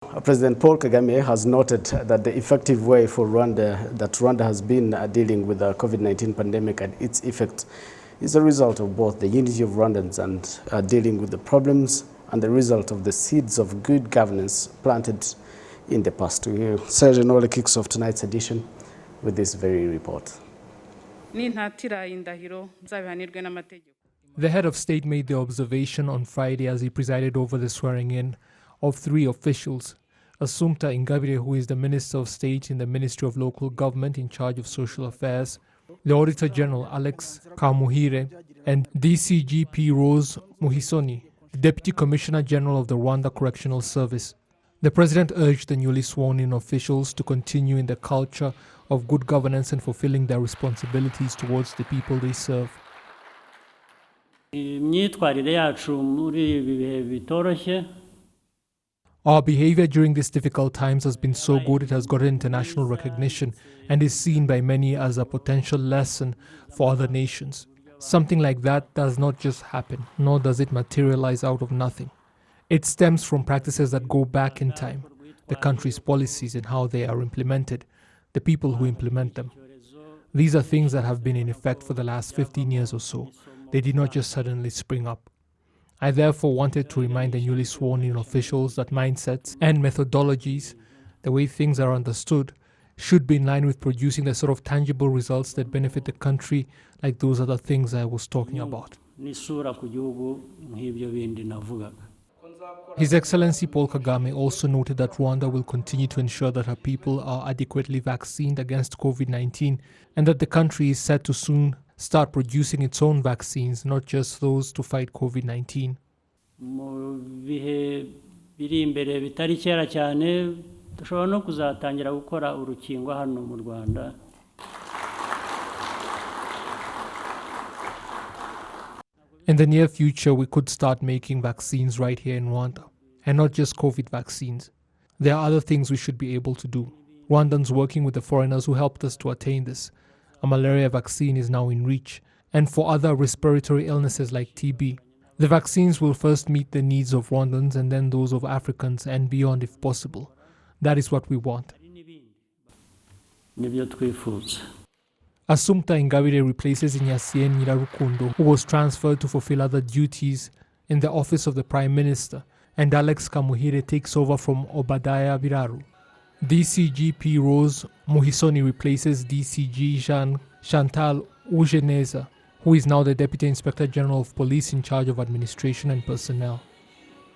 President Paul Kagame has noted that the effective way for Rwanda has been dealing with the COVID-19 pandemic and its effects is a result of both the unity of Rwandans and dealing with the problems and the result of the seeds of good governance planted in the past. Sergeant Nole kicks off tonight's edition with this very report. The head of state made the observation on Friday as he presided over the swearing-in of 3 officials: Assumpta Ingabire, who is the Minister of State in the Ministry of Local Government in charge of social affairs, the Auditor General Alex Kamuhire, and DCGP Rose Muhisoni, the Deputy Commissioner General of the Rwanda Correctional Service. The President urged the newly sworn-in officials to continue in the culture of good governance and fulfilling their responsibilities towards the people they serve. Our behavior during these difficult times has been so good it has gotten international recognition and is seen by many as a potential lesson for other nations. Something like that does not just happen, nor does it materialize out of nothing. It stems from practices that go back in time, the country's policies and how they are implemented, the people who implement them. These are things that have been in effect for the last 15 years or so. They did not just suddenly spring up. I therefore wanted to remind the newly sworn-in officials that mindsets and methodologies, the way things are understood, should be in line with producing the sort of tangible results that benefit the country, like those other things I was talking about. His Excellency Paul Kagame also noted that Rwanda will continue to ensure that her people are adequately vaccinated against COVID-19 and that the country is set to soon start producing its own vaccines, not just those to fight COVID-19. In the near future, we could start making vaccines right here in Rwanda, and not just COVID vaccines. There are other things we should be able to do. Rwandans working with the foreigners who helped us to attain this. A malaria vaccine is now in reach, and for other respiratory illnesses like TB. The vaccines will first meet the needs of Rwandans and then those of Africans and beyond if possible. That is what we want. Assumpta Ingabire replaces Inyasien Nyirarukundo, who was transferred to fulfill other duties in the office of the Prime Minister, and Alex Kamuhire takes over from Obadiah Biraru. DCGP Rose Muhisoni replaces DCG Chantal Ujeneza, who is now the Deputy Inspector General of Police in charge of administration and personnel.